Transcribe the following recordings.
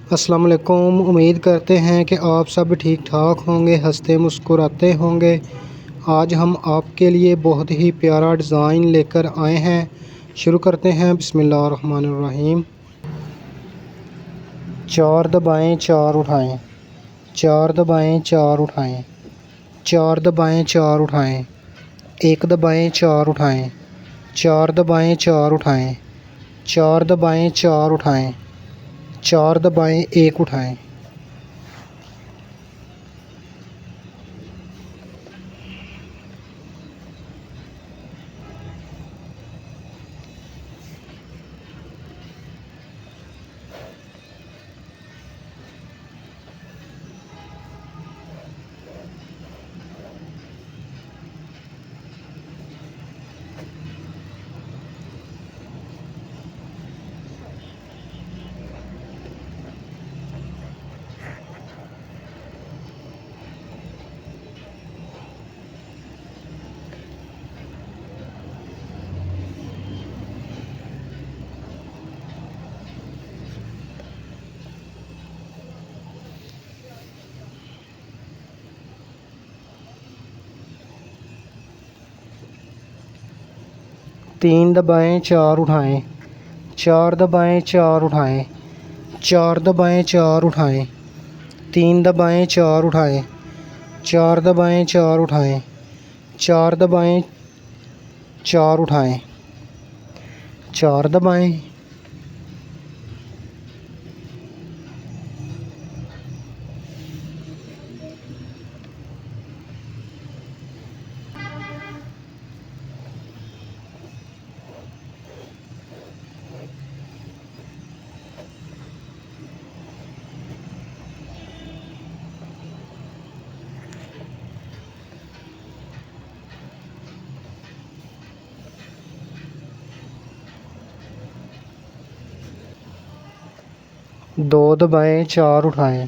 अस्सलाम वालेकुम। उम्मीद करते हैं कि आप सब ठीक ठाक होंगे, हंसते मुस्कुराते होंगे। आज हम आपके लिए बहुत ही प्यारा डिज़ाइन लेकर आए हैं। शुरू करते हैं। बिस्मिल्लाहिर्रहमानिर्रहीम। 4 दबाएं, 4 उठाएं। 4 दबाएं, 4 उठाएं। 4 दबाएं, 4 उठाएं। 1 दबाएं, 4 उठाएं। 4 दबाएं, 4 उठाएं। 4 दबाएं, 4 उठाएं। 4 दबाएं, 1 उठाएं। तीन दबाएं, 4 उठाएं। 4 दबाएं, 4 उठाएं। 4 दबाएं, 4 उठाएं। 3 दबाएं, 4 उठाएं। 4 दबाएं, 4 उठाएं। 4 दबाएं, 4 उठाएं। 4 दबाएं। दो दबाएं, 4 उठाएं।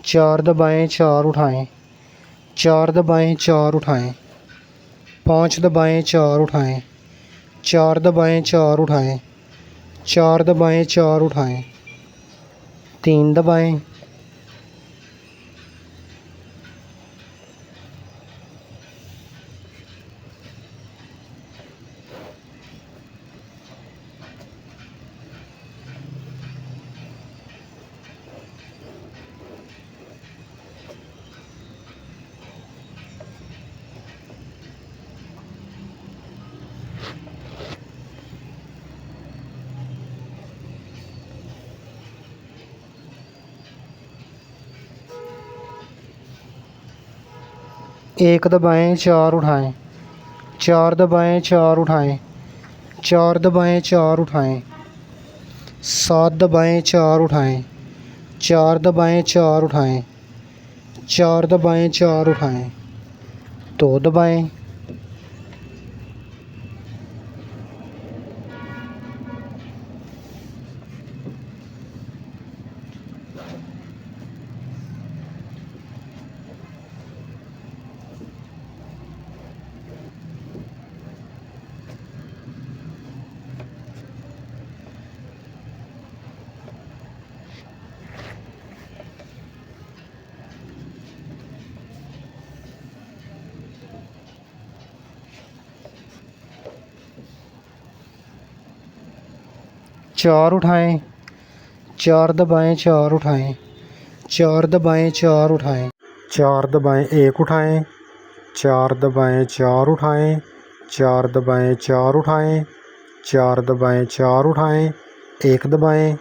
4 दबाएं, 4 उठाएं। 4 दबाएं, 4 उठाएं। 5 दबाएं, 4 उठाएं। 4 दबाएं, 4 उठाएं। 4 दबाएं, 4 उठाएं। 3 दबाएं। एक दबाएं, 4 उठाएं। 4 दबाएं, 4 उठाएं। 4 दबाएं, 4 उठाएं। 7 दबाएं, 4 उठाएं। 4 दबाएं, 4 उठाएं। 4 दबाएं, 4 उठाएं। 2 दबाएं। चार उठाएं। 4 दबाएं, 4 उठाएं। 4 दबाएं, 4 उठाएं। 4 दबाएं, 1 उठाएं। 4 दबाएं, 4 उठाएं। 4 दबाएं, 4 उठाएं। 4 दबाएं, 4 उठाएं। 1 दबाएं।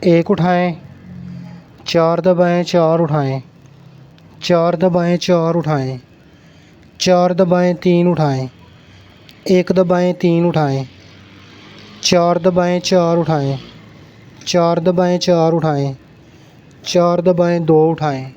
एक उठाएं। 4 दबाएं, 4 उठाएं। 4 दबाएं, 4 उठाएं। 4 दबाएं, 3 उठाएं। 1 दबाएं, 3 उठाएं। 4 दबाएं, 4 उठाएं। 4 दबाएं, 4 उठाएं। 4 दबाएं, 2 उठाएं।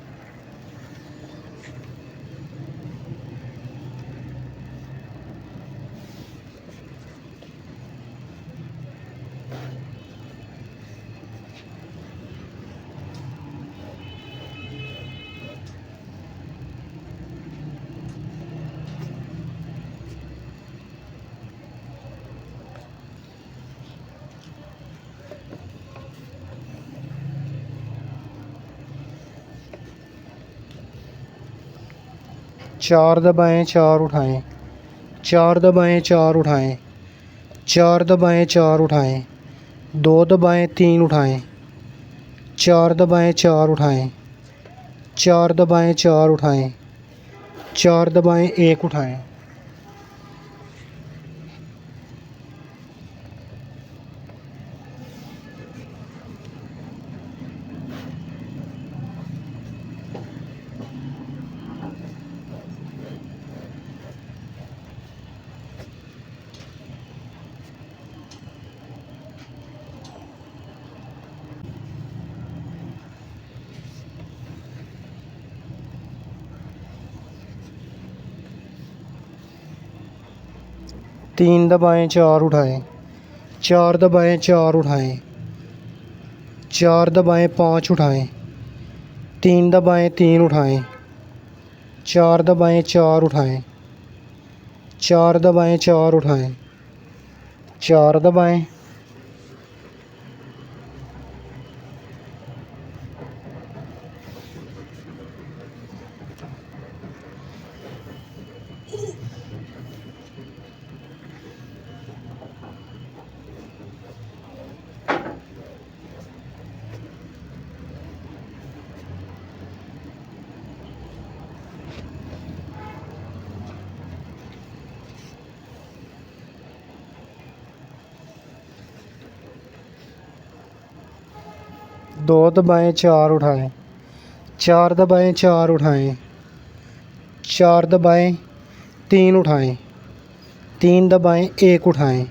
चार दबाएं चार उठाएं, चार दबाएं चार उठाएं, चार दबाएं चार उठाएं, दो दबाएं तीन उठाएं, चार दबाएं चार उठाएं, चार दबाएं चार उठाएं, चार दबाएं एक उठाएं। तीन दबाएं चार उठाएं, चार दबाएं चार उठाएं, चार दबाएं पाँच उठाएं, तीन दबाएं तीन उठाएं, चार दबाएं चार उठाएं, चार दबाएं चार उठाएं, चार दबाएं, दो दबाएं चार उठाएं, चार दबाएं चार उठाएं, चार दबाएं तीन उठाएं, तीन दबाएं एक उठाएं,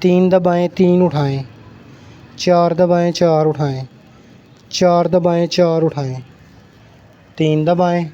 तीन दबाएं तीन उठाएं, चार दबाएं चार उठाएं, चार दबाएं चार उठाएं, तीन दबाएं,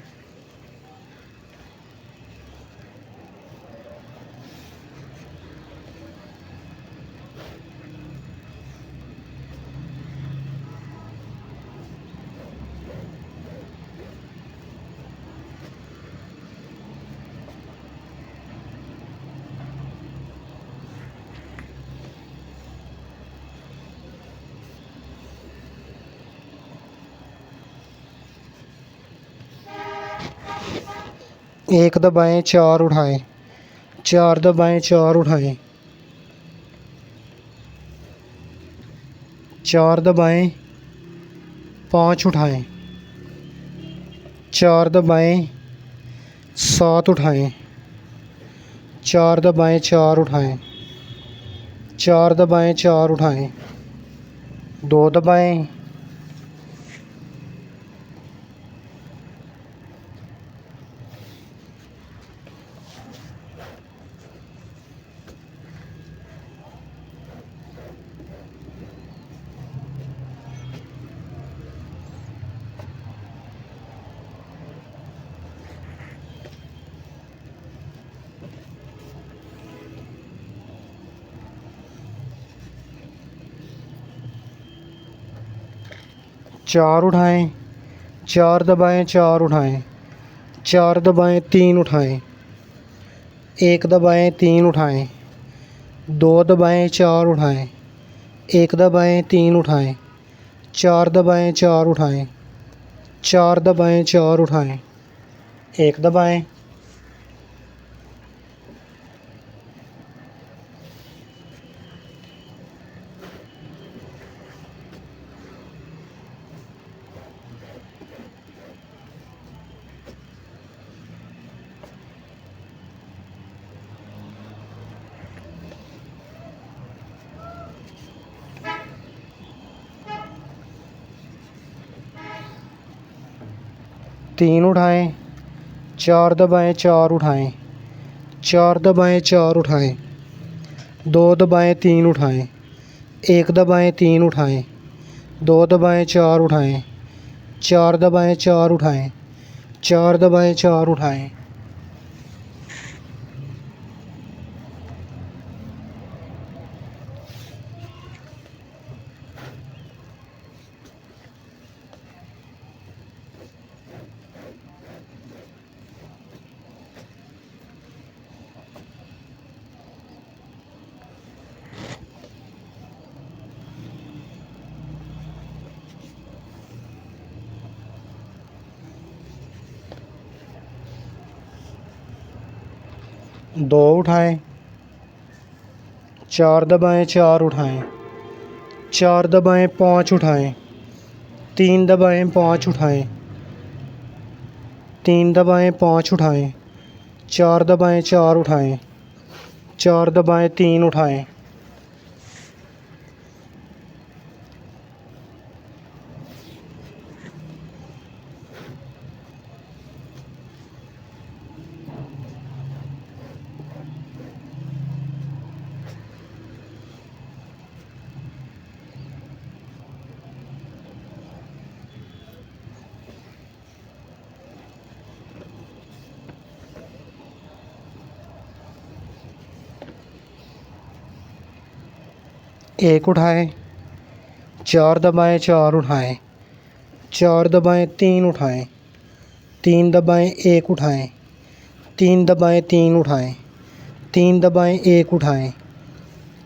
एक दबाएं चार उठाएं, चार दबाएं चार उठाएं, चार दबाएं पाँच उठाएं, चार दबाएं सात उठाएं, चार दबाएं चार उठाएं, चार दबाएं चार उठाएं, दो दबाएं, चार उठाएं, चार दबाएं चार उठाएं, चार दबाएं तीन उठाएं, एक दबाएं तीन उठाएं, दो दबाएं चार उठाएं, एक दबाएं तीन उठाएं, चार दबाएं चार उठाएं, चार दबाएं चार उठाएं, एक दबाएं, तीन उठाएं, चार दबाएं चार उठाएं, चार दबाएं चार उठाएं, दो दबाएं तीन उठाएं, एक दबाएं तीन उठाएं, दो दबाएं चार उठाएं, चार दबाएं चार उठाएं, चार दबाएं चार उठाएं, दो उठाएं, चार दबाएं, चार उठाएं, चार दबाएं, पाँच उठाएं, तीन दबाएं, पाँच उठाएं, तीन दबाएं, पाँच उठाएं, चार दबाएं, चार उठाएं, चार दबाएं, तीन उठाएं। एक उठाएं, चार दबाएं, चार उठाएं, चार दबाएं, तीन उठाएं, तीन दबाएं, एक उठाएं, तीन दबाएं, तीन उठाएं, तीन दबाएं, एक उठाएं,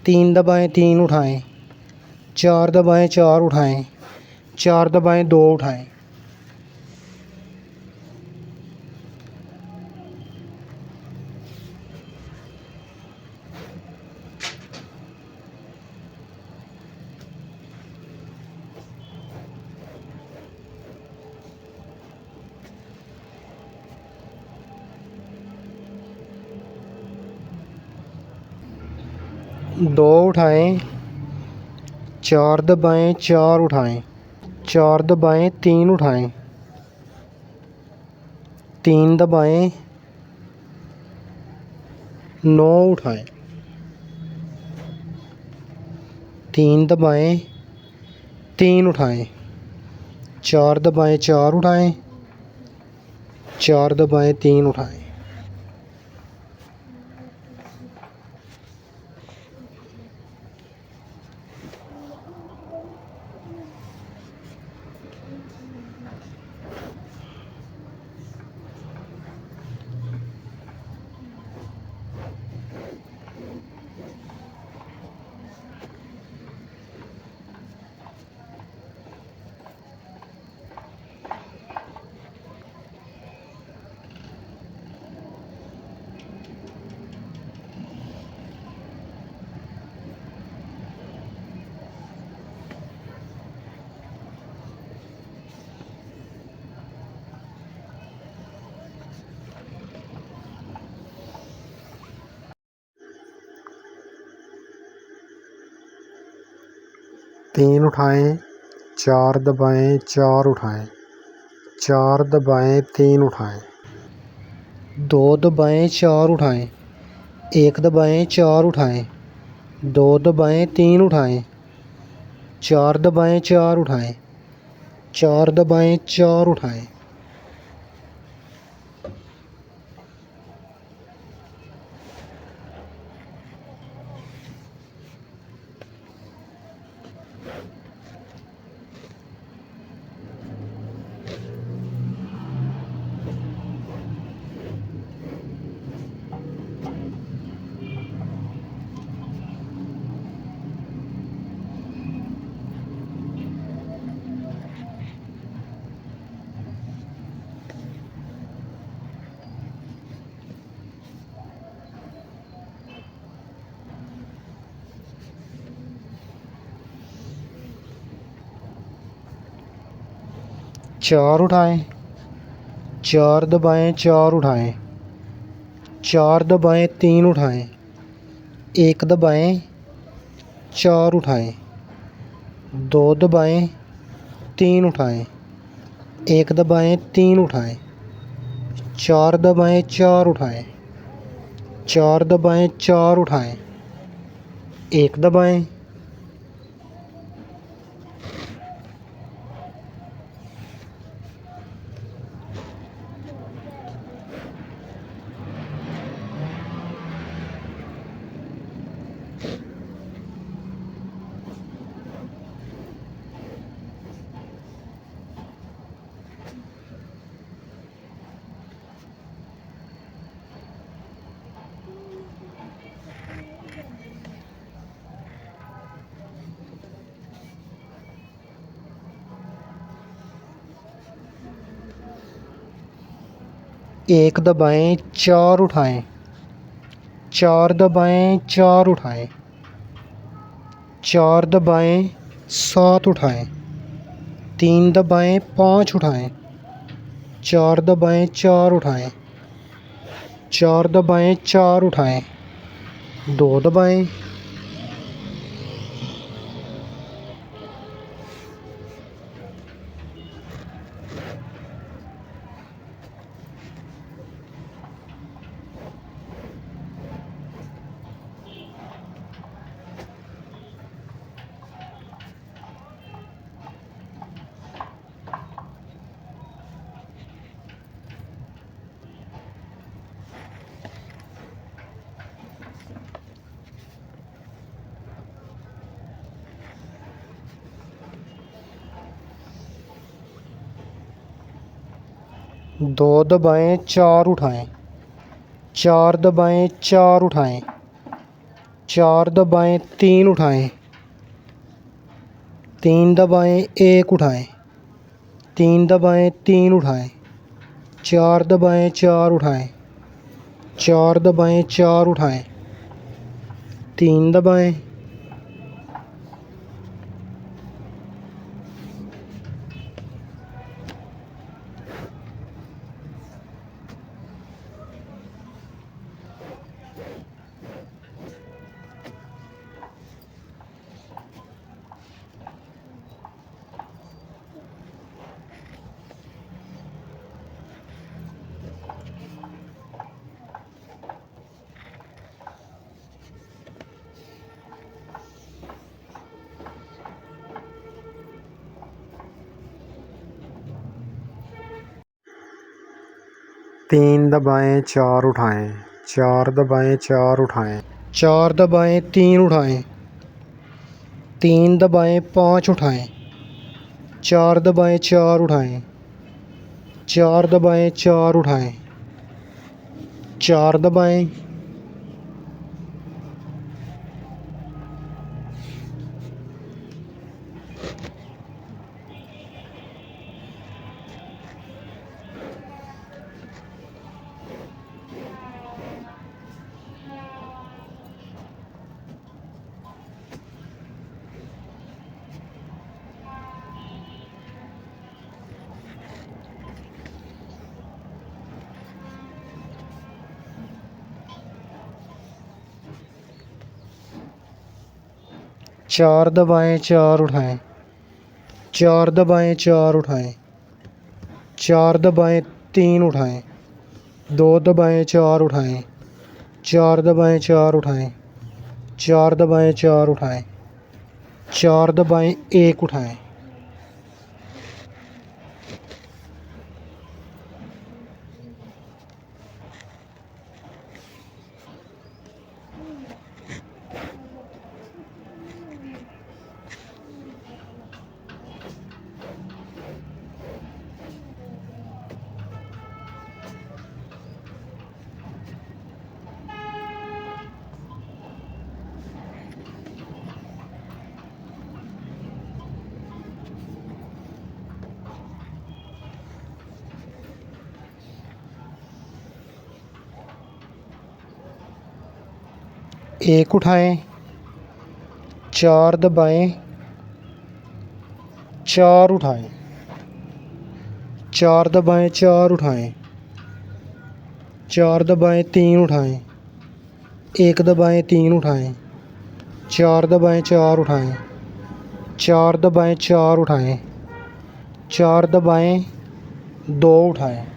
तीन दबाएं, तीन उठाएं, चार दबाएं, चार उठाएं, चार दबाएं, दो उठाएं। दो उठाएं, चार दबाएं, चार उठाएं, चार दबाएं, तीन उठाएं, तीन दबाएं, नौ उठाएं, तीन दबाएं, तीन उठाएं, चार दबाएं, चार उठाएं, चार दबाएं, तीन उठाएं। तीन उठाएं, चार दबाएं, चार उठाएं, चार दबाएं, तीन उठाएं, दो दबाएं, चार उठाएं, एक दबाएं, चार उठाएं, दो दबाएं, तीन उठाएं, चार दबाएं, चार उठाएं, चार दबाएं, चार उठाएं। चार उठाएं, चार दबाएं, चार उठाएं, चार दबाएं, तीन उठाएं, एक दबाएं, चार उठाएं, दो दबाएं, तीन उठाएं, एक दबाएं, तीन उठाएं, चार दबाएं, चार उठाएं, चार दबाएं, चार उठाएं, एक दबाएं। एक दबाएं, चार उठाएं, चार दबाएं चार उठाएं, चार दबाएं सात उठाएं, तीन दबाएं पाँच उठाएं, चार दबाएं चार उठाएं, चार दबाएं चार उठाएं, दो दबाएं, दो दबाएं चार उठाएं, चार दबाएं चार उठाएं, चार दबाएं तीन उठाएं, तीन दबाएं एक उठाएं, तीन दबाएं तीन उठाएं, चार दबाएं चार उठाएं, चार दबाएं चार उठाएं, तीन दबाएं, तीन दबाएं चार उठाएं, चार दबाएं चार उठाएं, चार दबाएं तीन उठाएं, तीन दबाएं पाँच उठाएं, चार दबाएं चार उठाएं, चार दबाएं चार उठाएं, चार दबाएं, चार दबाएं चार उठाएं, चार दबाएं चार उठाएं, चार दबाएं तीन उठाएं, दो दबाएं चार उठाएं, चार दबाएं चार उठाएं, चार दबाएं चार उठाएं, चार दबाएं एक उठाएं, एक उठाएं, चार दबाएं चार उठाएं, चार दबाएं चार उठाएं, चार दबाएं तीन उठाएं, एक दबाएं तीन उठाएं, चार दबाएं चार उठाएं, चार दबाएं चार उठाएं, चार दबाएं दो उठाएं,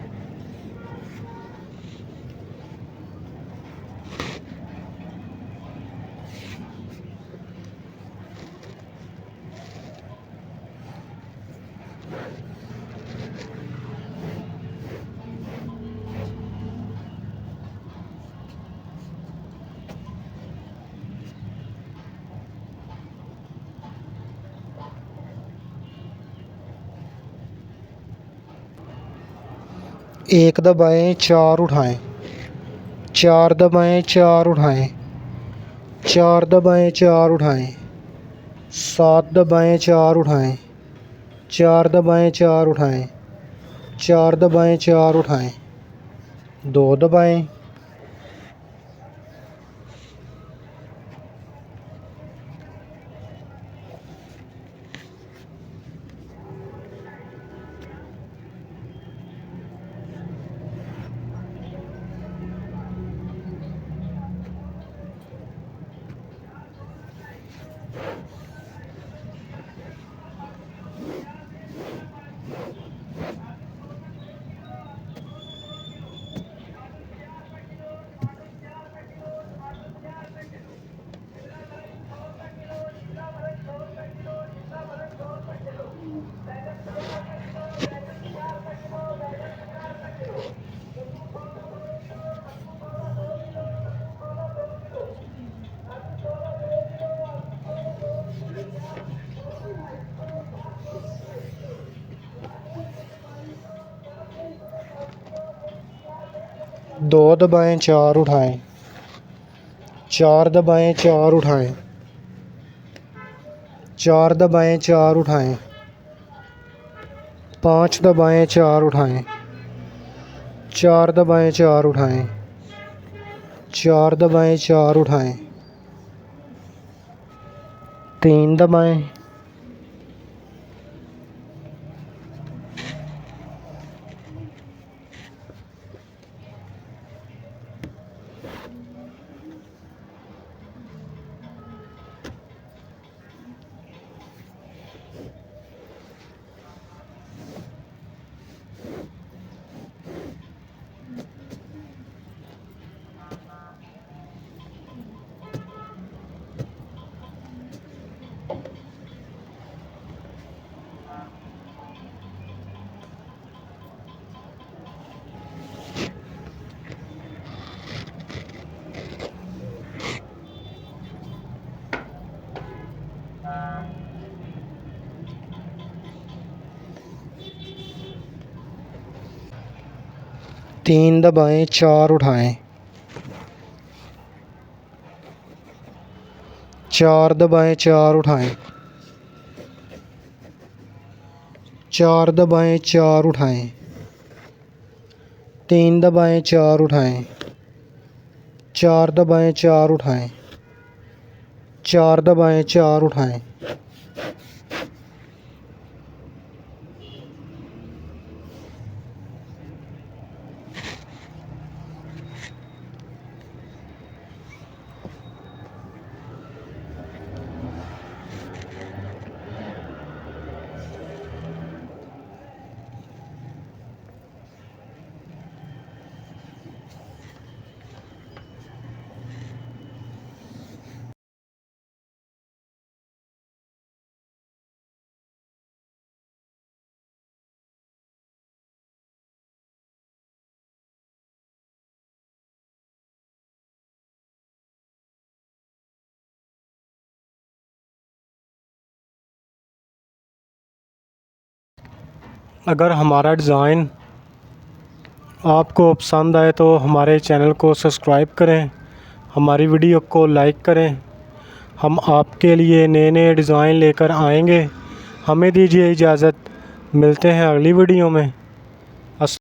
एक दबाएं चार उठाएं, चार दबाएं चार उठाएं, चार दबाएं चार उठाएं, सात दबाएं चार उठाएं, चार दबाएं चार उठाएं, चार दबाएं चार उठाएं, दो दबाएं, 2 दबाएं 4 उठाएं, 4 दबाएं 4 उठाएं, 4 दबाएं 4 उठाएं, 5 दबाएं 4 उठाएं, 4 दबाएं 4 उठाएं, 4 दबाएं 4 उठाएं, 3 दबाएं, 3 दबाएं 4 उठाएं, 4 दबाएं 4 उठाएं, 4 दबाएं 4 उठाएं, 3 दबाएं 4 उठाएं, 4 दबाएं 4 उठाएं, 4 दबाएं 4 उठाएं, अगर हमारा डिज़ाइन आपको पसंद आए तो हमारे चैनल को सब्सक्राइब करें, हमारी वीडियो को लाइक करें। हम आपके लिए नए नए डिज़ाइन लेकर आएंगे। हमें दीजिए इजाज़त, मिलते हैं अगली वीडियो में।